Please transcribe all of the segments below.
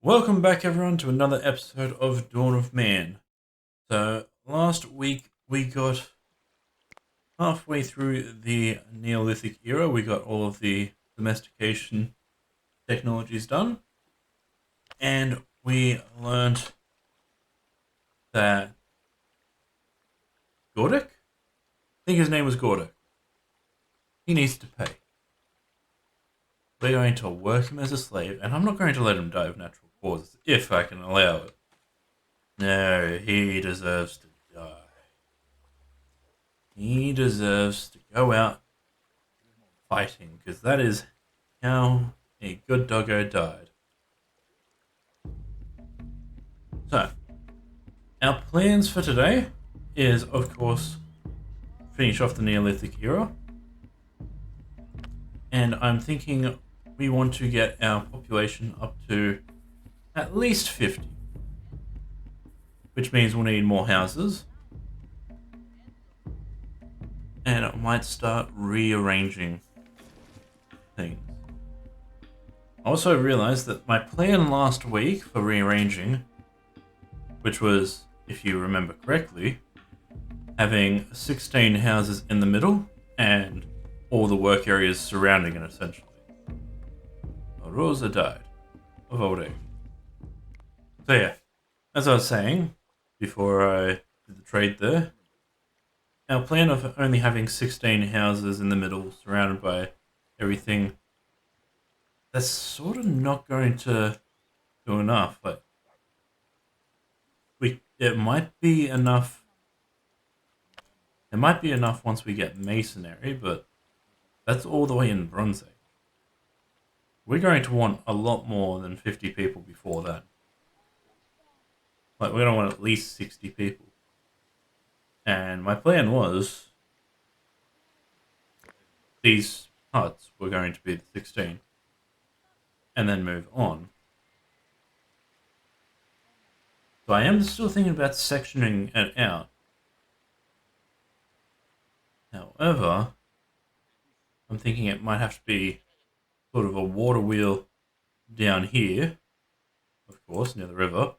Welcome back, everyone, to another episode of Dawn of Man. So, last week we got halfway through the Neolithic era. We got all of the domestication technologies done, and we learned that Gordic, I think his name was Gordic, he needs to pay. We're going to work him as a slave, and I'm not going to let him die of natural causes, if I can allow it. No, he deserves to die. He deserves to go out fighting, because that is how a good doggo died. So, our plans for today is, of course, finish off the Neolithic era. And I'm thinking we want to get our population up to at least 50. Which means we'll need more houses. And I might start rearranging things. I also realized that my plan last week for rearranging, which was, if you remember correctly, having 16 houses in the middle and all the work areas surrounding it, essentially. Rosa died of old age. So yeah, as I was saying before I did the trade there, our plan of only having 16 houses in the middle surrounded by everything, that's sort of not going to do enough. But it might be enough. It might be enough once we get masonry, but that's all the way in Bronze Age. We're going to want a lot more than 50 people before that. Like, we're going to want at least 60 people. And my plan was these huts were going to be the 16 and then move on. So I am still thinking about sectioning it out. However, I'm thinking it might have to be sort of a water wheel down here, of course, near the river,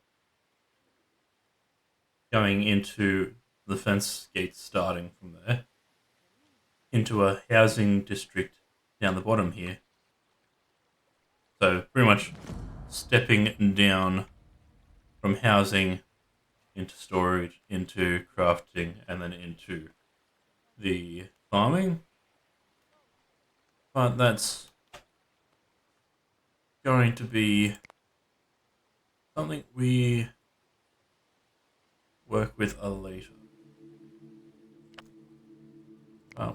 going into the fence gates starting from there, into a housing district down the bottom here. So pretty much stepping down from housing into storage, into crafting, and then into the farming. But that's going to be something we work with later.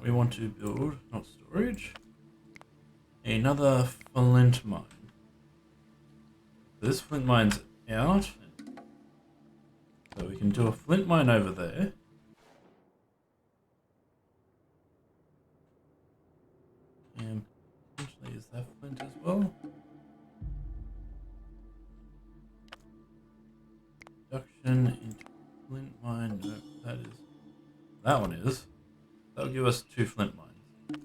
We want to build, not storage, another flint mine. So this flint mine's out, so we can do a flint mine over there. And potentially is that flint as well? Production into flint mine. No, that one is. That'll give us 2 flint mines.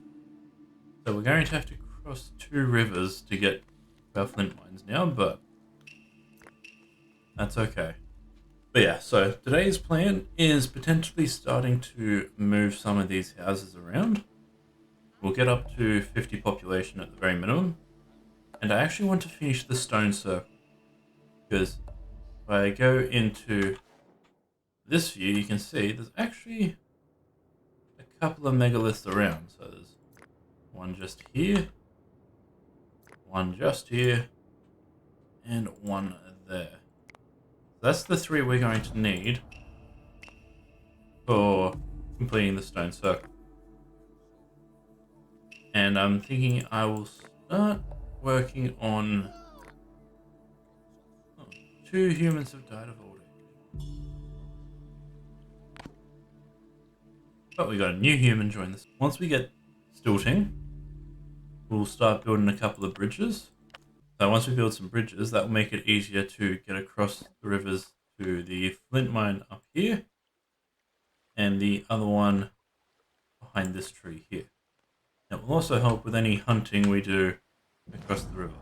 So we're going to have to cross 2 rivers to get our flint mines now, but that's okay. But yeah, so today's plan is potentially starting to move some of these houses around. We'll get up to 50 population at the very minimum. And I actually want to finish the stone circle, because if I go into this view, you can see there's actually a couple of megaliths around. So there's one just here, one just here, and one there. That's the 3 we're going to need for completing the stone circle. And I'm thinking I will start working on... 2 humans have died of old age. But we got a new human join this. Once we get stilting, we'll start building a couple of bridges. So once we build some bridges, that will make it easier to get across the rivers to the flint mine up here, and the other one behind this tree here. It will also help with any hunting we do across the river.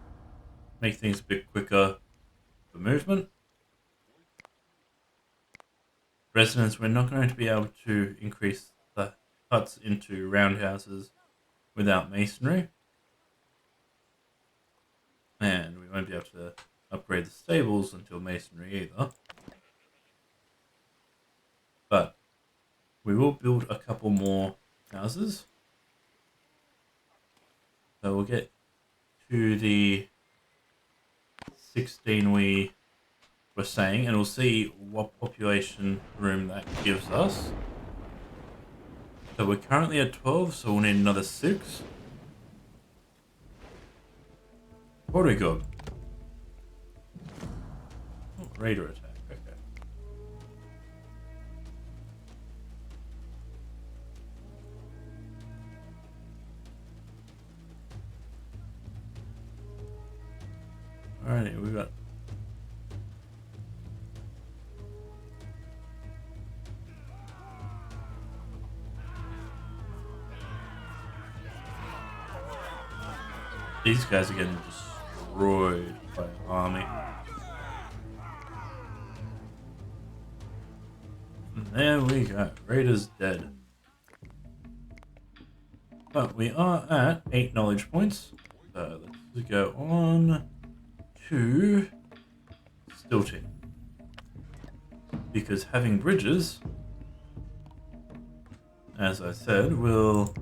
Make things a bit quicker, for movement. Residents, we're not going to be able to increase the huts into roundhouses without masonry. And we won't be able to upgrade the stables until masonry either. But we will build a couple more houses. So we'll get to the 16 we were saying, and we'll see what population room that gives us. So we're currently at 12, so we'll need another 6. What do we got? Oh, raider attack, okay. Alrighty, we got... These guys are getting destroyed by an army. And there we go. Raider's dead. But we are at 8 knowledge points. So let's go on to Stilting. Because having bridges, as I said, will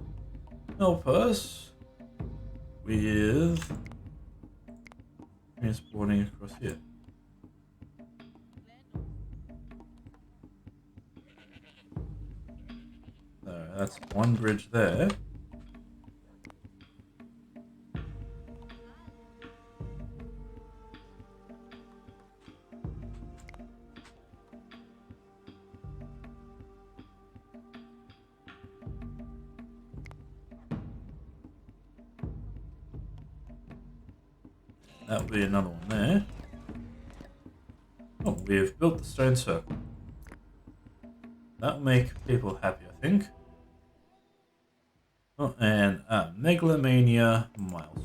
help us with transporting across here. So that's one bridge there. That will be another one there. Oh, we've built the stone circle. That'll make people happy, I think. Oh, and a megalomania milestone.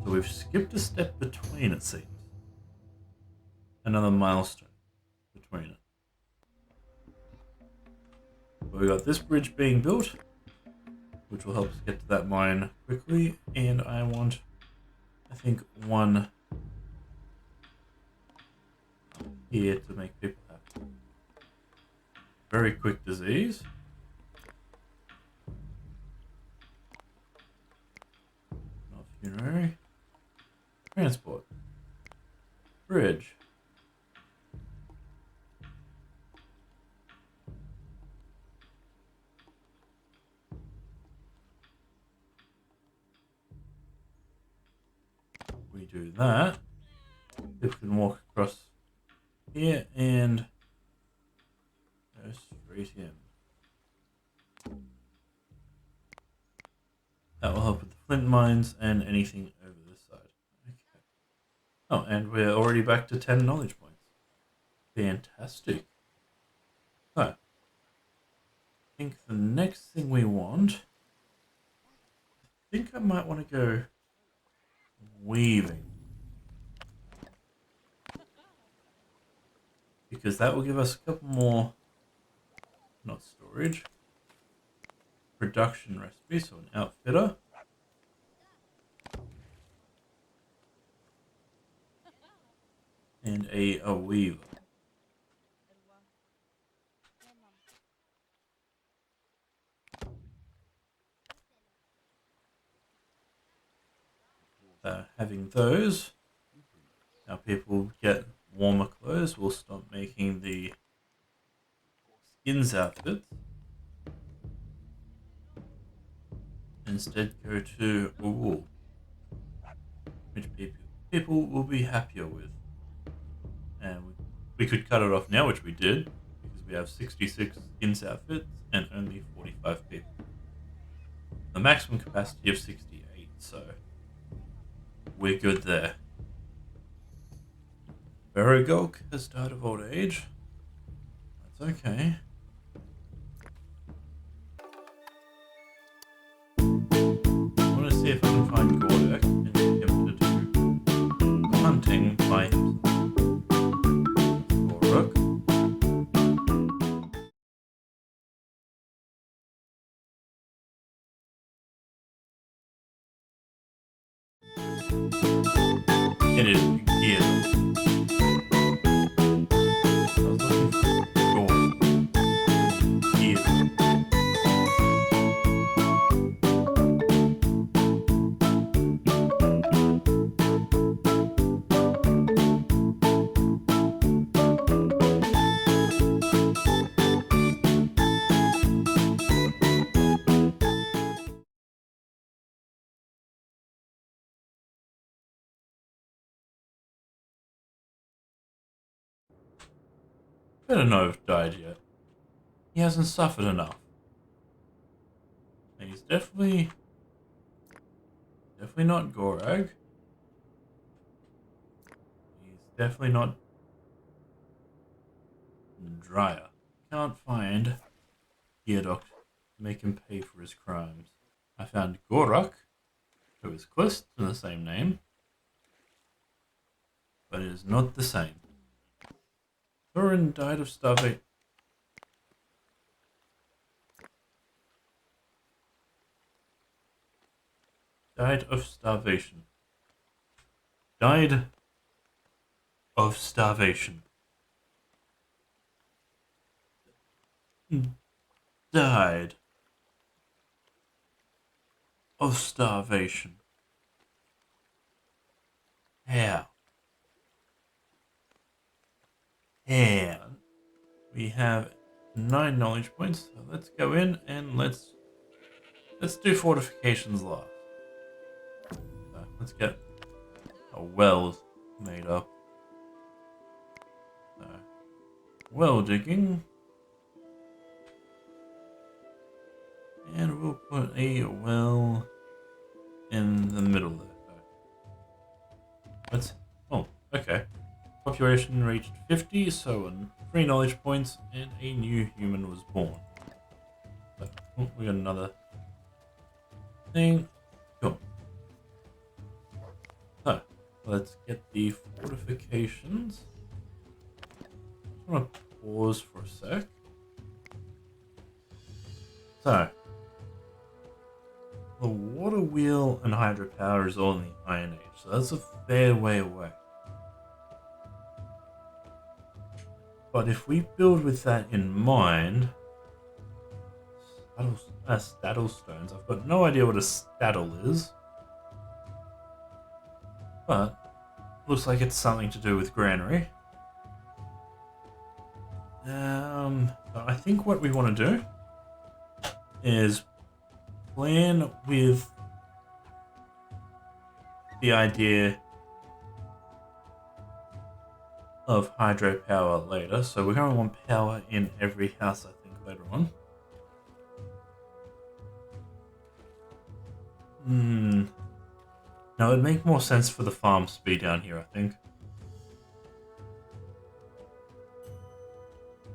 So we've skipped a step between, it seems. Another milestone between it. But we got this bridge being built, which will help us get to that mine quickly. And I want, I think, one here to make people happy. Very quick disease. Not funerary. Transport. Bridge. We do that. People can walk across here and go straight in. That will help with the flint mines and anything over this side. Okay. Oh, and we're already back to 10 knowledge points. Fantastic. So, I think the next thing we want, I think I might want to go weaving. Because that will give us a couple more, not storage, production recipes, so an outfitter. And a weaver. Having those, now people get warmer clothes. We'll stop making the skins outfits. Instead go to wool, which people will be happier with. And we could cut it off now, which we did, because we have 66 skins outfits and only 45 people. The maximum capacity of 68, so we're good there. Baragolk has died of old age. That's okay. I want to see if I can find Gordek and get him to do It is gear. I was looking for gear. Better not have died yet. He hasn't suffered enough. And he's definitely not Gorag. He's definitely not Dryer. Can't find Geardok to make him pay for his crimes. I found Gorak, who is close to the same name, but it is not the same. Thorin died of starvation. Died of starvation. Died of starvation. Died of starvation. How? How? We have 9 knowledge points, so let's go in and let's do fortifications last. So let's get a well made up. So, well digging. And we'll put a well in the middle there. Let's. Oh, okay. Population reached 50, so 3 knowledge points, and a new human was born. So, oh, we got another thing. Cool. So, let's get the fortifications. Just want to pause for a sec. So, the water wheel and hydropower is all in the Iron Age, so that's a fair way away. But if we build with that in mind, staddle stones. I've got no idea what a staddle is, but looks like it's something to do with granary. So I think what we want to do is plan with the idea of hydropower later. So we're going to want power in every house, I think, later on. Now it'd make more sense for the farms to be down here, I think.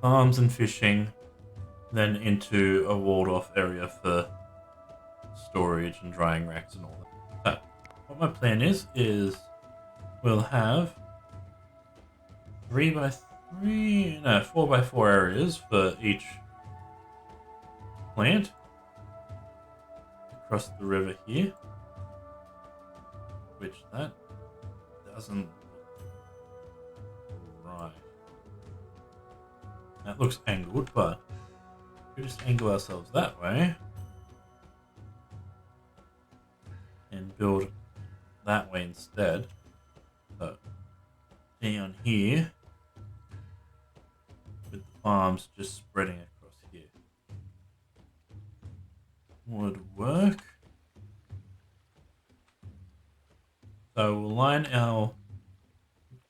Farms and fishing, then into a walled off area for storage and drying racks and all that. So, what my plan is we'll have 4x4 areas for each plant across the river here, which that doesn't look right. That looks angled, but we just angle ourselves that way and build that way instead. So down here with the farms just spreading across here would work. So we'll line our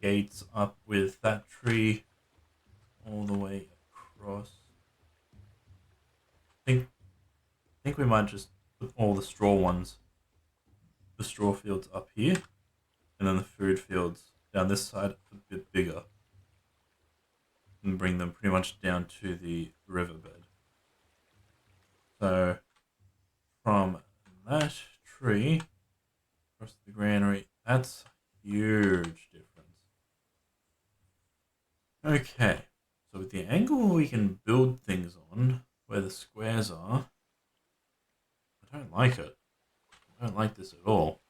gates up with that tree all the way across. I think we might just put all the straw fields up here, and then the food fields down this side a bit bigger, and bring them pretty much down to the riverbed. So from that tree across the granary, that's a huge difference. Okay, so with the angle we can build things on, where the squares are, I don't like it. I don't like this at all.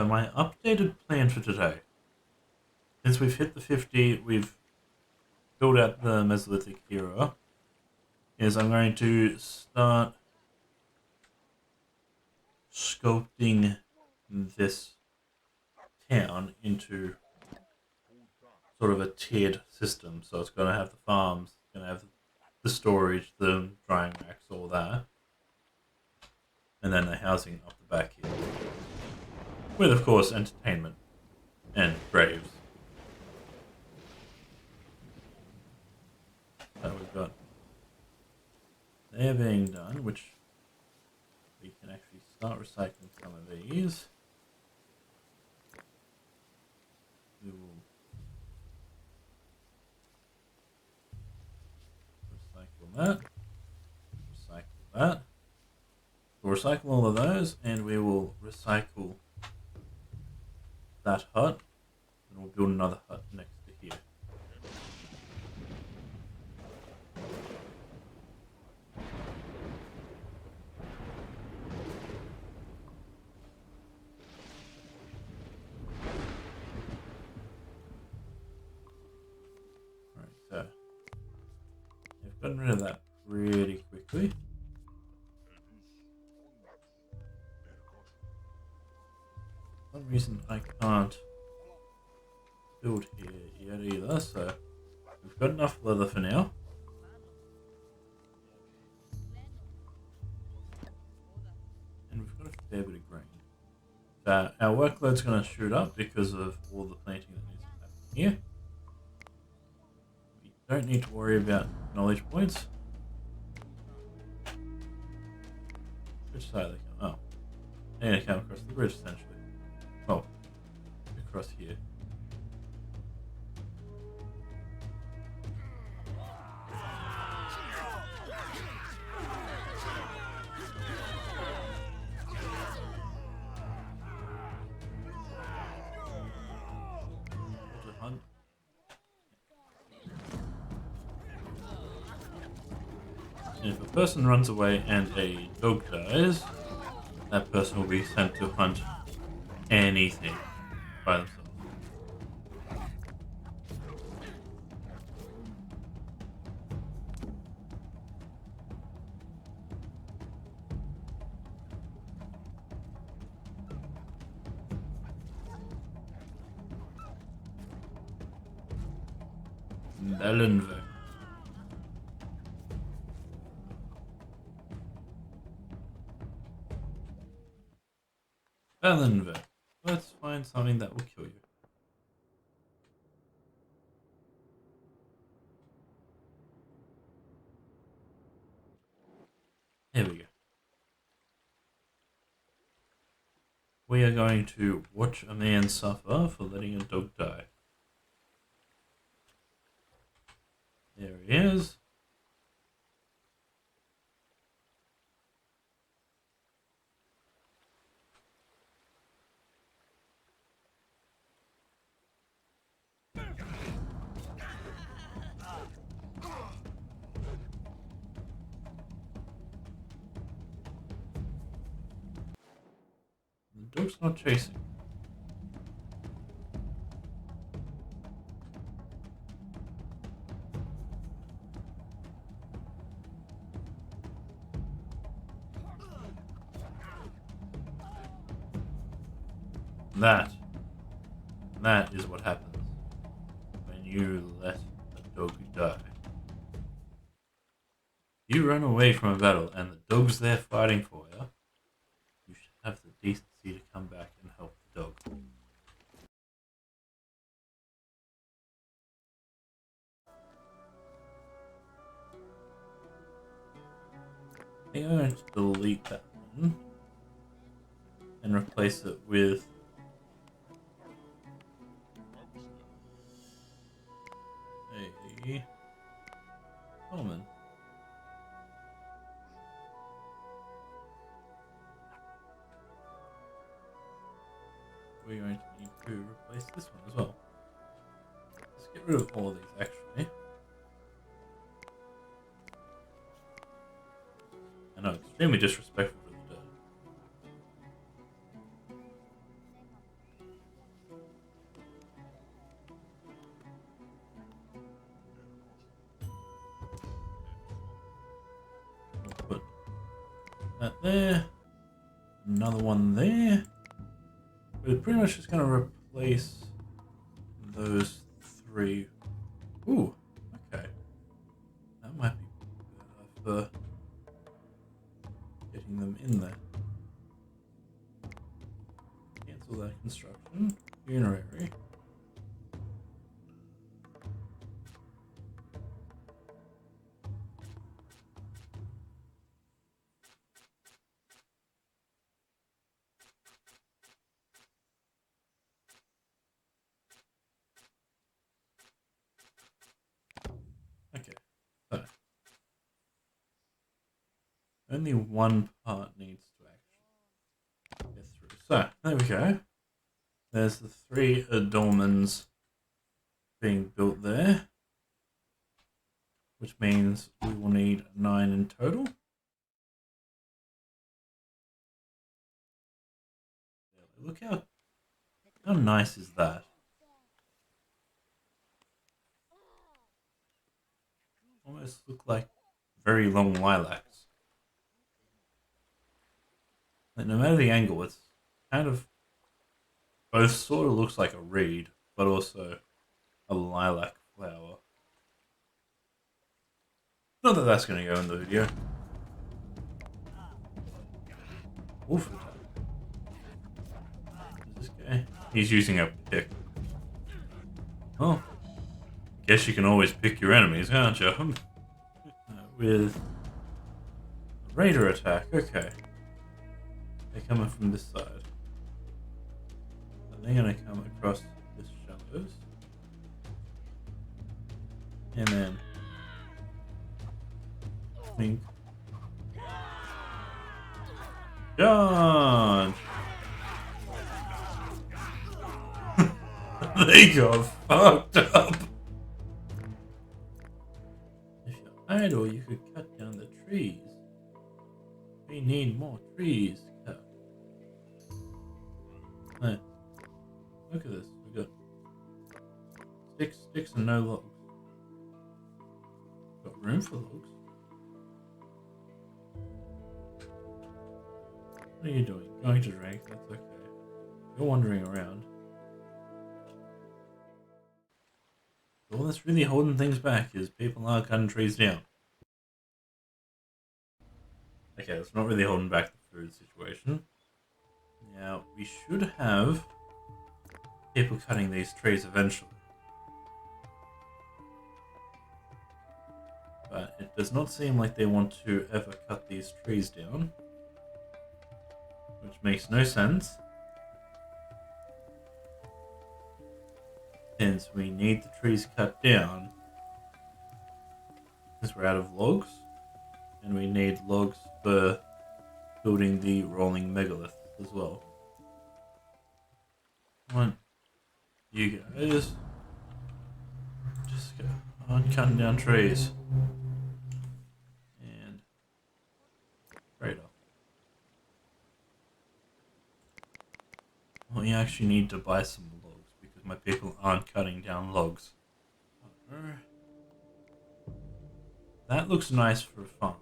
So my updated plan for today, since we've hit the 50, we've built out the Mesolithic era, is I'm going to start sculpting this town into sort of a tiered system. So it's going to have the farms, it's going to have the storage, the drying racks, all that, and then the housing up the back here, with of course entertainment and graves. So we've got they're being done, which we can actually start recycling some of these. We will recycle that, recycle that. We'll recycle all of those, and we will recycle that hut, and we'll build another hut next to here. Alright, so I've gotten rid of that pretty quickly. For some reason I can't build here yet either, so we've got enough leather for now. And we've got a fair bit of grain. So our workload's going to shoot up because of all the planting that needs to happen here. We don't need to worry about knowledge points. Which side are they come? Oh. They're going to come across the bridge essentially. Oh. Across here. And if a person runs away and a dog dies, that person will be sent to hunt anything by themselves. Melonve. Melonve. Let's find something that will kill you. Here we go. We are going to watch a man suffer for letting a dog die. There he is. The dog's not chasing. That is what happens when you let a dog die. You run away from a battle and the dog's there fighting for you. You should have the decency to come back and help the dog. I think I'm going to delete that one and replace it with a common. We're going to need to replace this one as well. Let's get rid of all of these actually. I know, extremely disrespectful to the dead. That there. Another one there. We're pretty much just going to replace those three. Ooh, okay. That might be better for getting them in there. Cancel that construction. Funerary. Okay, so only one part needs to actually get through. So, there we go. There's the 3 dolmens being built there, which means we will need 9 in total. Look how nice is that? Almost look like very long lilacs. Like, no matter the angle, it's kind of both sort of looks like a reed, but also a lilac flower. Not that that's going to go in the video. Wolf attack. Who's this guy? He's using a pick. Oh, guess you can always pick your enemies, can't you? With a raider attack. Okay, they're coming from this side. So they're going to come across this shallows, and then think. John! They got fucked up! If you're idle, you could cut down the trees. We need more trees cut. Hey, look at this. We got sticks and no logs. Got room for logs. What are you doing? Going to drink? That's okay. You're wandering around. All that's really holding things back is people are cutting trees down. Okay, that's not really holding back the food situation. Now, we should have people cutting these trees eventually. But it does not seem like they want to ever cut these trees down. Which makes no sense. Since we need the trees cut down. Since we're out of logs. And we need logs for building the rolling megalith as well. Come on. You guys. Just go on cutting down trees. And right up. Well, you actually need to buy some logs because my people aren't cutting down logs. That looks nice for a farm.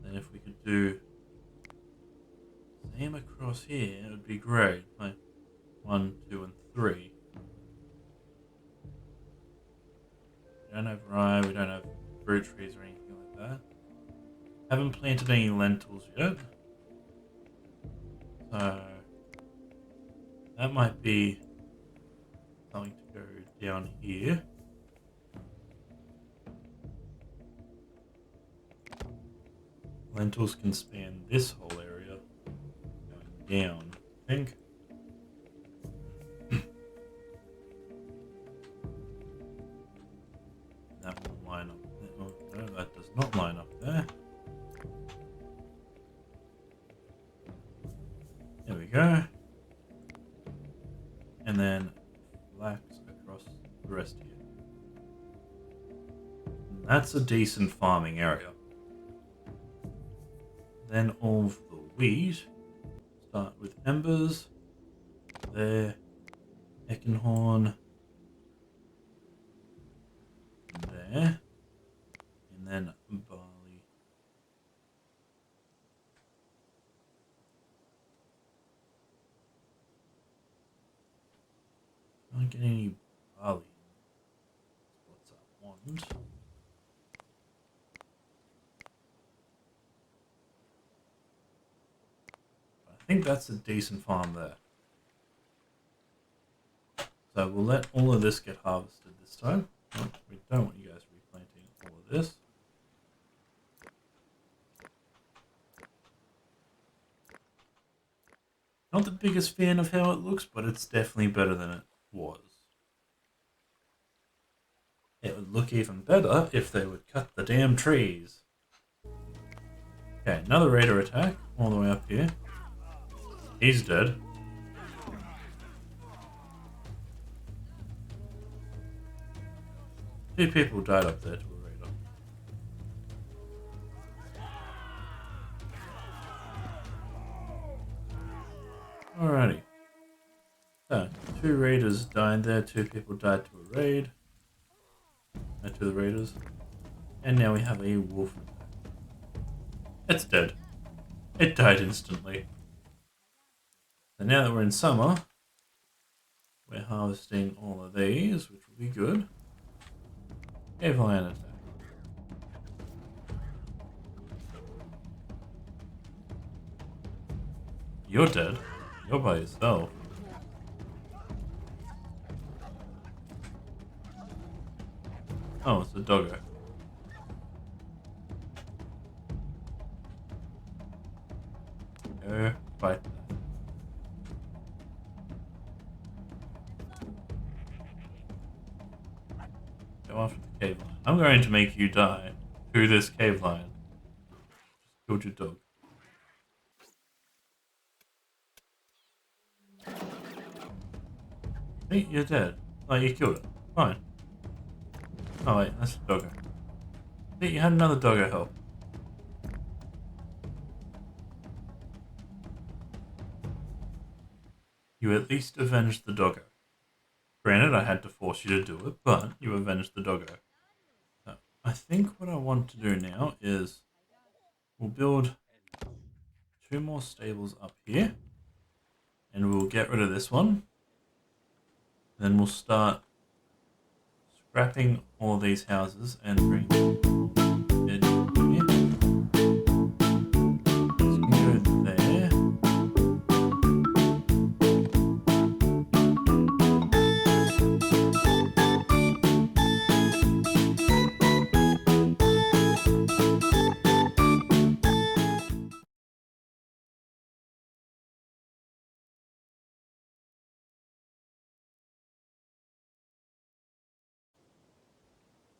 Then if we could do same across here, it would be great. Like 1, 2, and 3. We don't have rye, we don't have fruit trees or anything like that. Haven't planted any lentils yet. So that might be something to go down here. Lentils can span this whole area going down, I think. That will line up. Oh, no, that does not line up there. There we go. And then flax across the rest here. And that's a decent farming area. Then all of the wheat. Start with embers. There. Eckenhorn. There. And then barley. can't get any barley. What's that want? I think that's a decent farm there. So we'll let all of this get harvested this time. Oh, we don't want you guys replanting all of this. Not the biggest fan of how it looks, but it's definitely better than it was. It would look even better if they would cut the damn trees. Okay, another raider attack all the way up here. He's dead. Two people died up there to a raider. Alrighty. So, two raiders died there, two people died to a raid. To the raiders. And now we have a wolf attack. It's dead. It died instantly. So now that we're in summer, we're harvesting all of these, which will be good. Cave lion attack. You're dead. You're by yourself. Oh, it's a doggo. Go fight that. Go after the cave lion. I'm going to make you die to this cave lion. Just killed your dog. See, you're dead. Oh, you killed it. Fine. Oh wait, that's a doggo. See, you had another doggo help. You at least avenged the doggo. Granted, I had to force you to do it, but you avenged the doggo. So, I think what I want to do now is we'll build 2 more stables up here, and we'll get rid of this one. Then we'll start scrapping all these houses and bring it here. This can go there.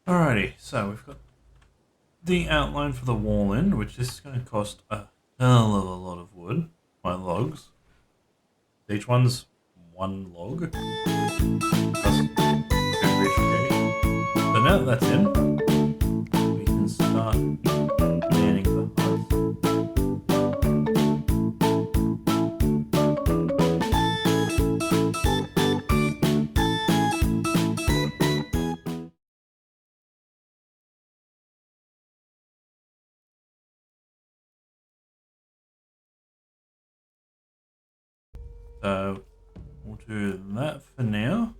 Alrighty, so we've got the outline for the wall in, which is going to cost a hell of a lot of wood, my logs. Each one's 1 log. Plus every tree. So now that that's in, we can start manning the huts. So we'll do that for now.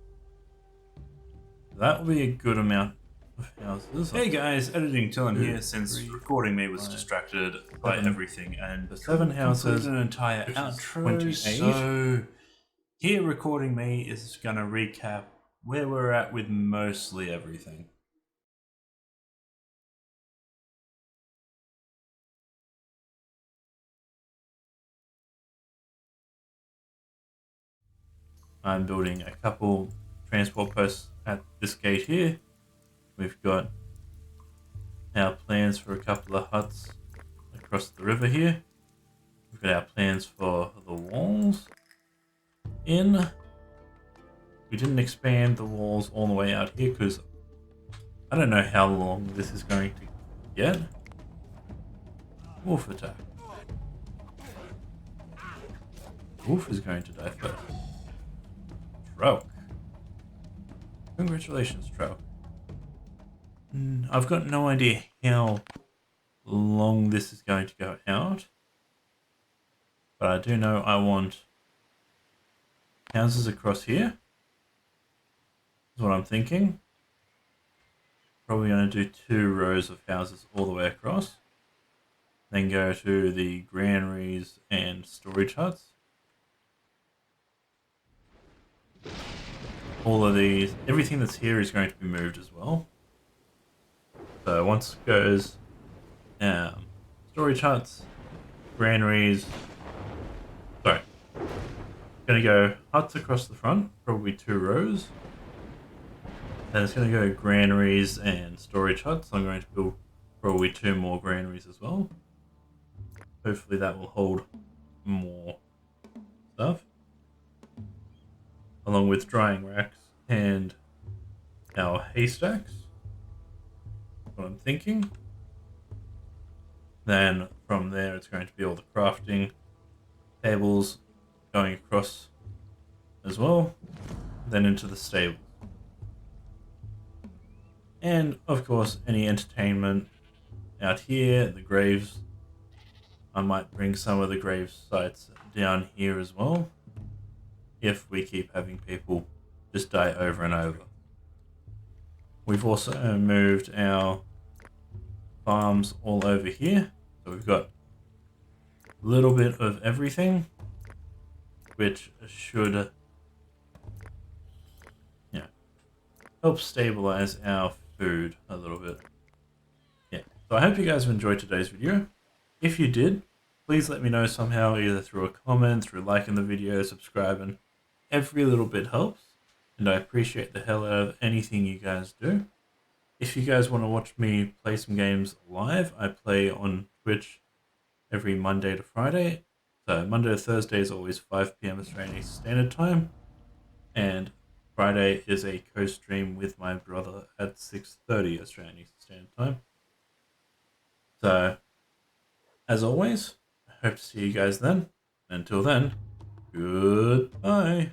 That will be a good amount of houses. Hey guys, editing Tilyn here. Since recording me was distracted by everything, and the 7 houses, an entire outro. So here, recording me is going to recap where we're at with mostly everything. I'm building a couple transport posts at this gate here. We've got our plans for a couple of huts across the river here. We've got our plans for the walls in. We didn't expand the walls all the way out here because I don't know how long this is going to get. Wolf attack. Wolf is going to die first. Trouk. Congratulations, Trouk. I've got no idea how long this is going to go out. But I do know I want houses across here. is what I'm thinking. Probably going to do 2 rows of houses all the way across. Then go to the granaries and storage huts. All of these, everything that's here is going to be moved as well. So once it goes storage huts, granaries, sorry, going to go huts across the front, probably 2 rows. Then it's going to go granaries and storage huts. I'm going to build probably 2 more granaries as well. Hopefully that will hold more stuff. Along with drying racks and our haystacks. What I'm thinking. Then from there it's going to be all the crafting tables going across as well. Then into the stables. And of course any entertainment out here, the graves. I might bring some of the grave sites down here as well, if we keep having people just die over and over. We've also moved our farms all over here, so we've got a little bit of everything, which should help stabilize our food a little bit. Yeah, so I hope you guys have enjoyed today's video. If you did, please let me know somehow, either through a comment, through liking the video, subscribing. Every little bit helps, and I appreciate the hell out of anything you guys do. If you guys want to watch me play some games live, I play on Twitch every Monday to Friday. So Monday to Thursday is always 5 p.m. Australian Standard Time, and Friday is a co-stream with my brother at 6:30 Australian Standard Time. So, as always, I hope to see you guys then. Until then, goodbye.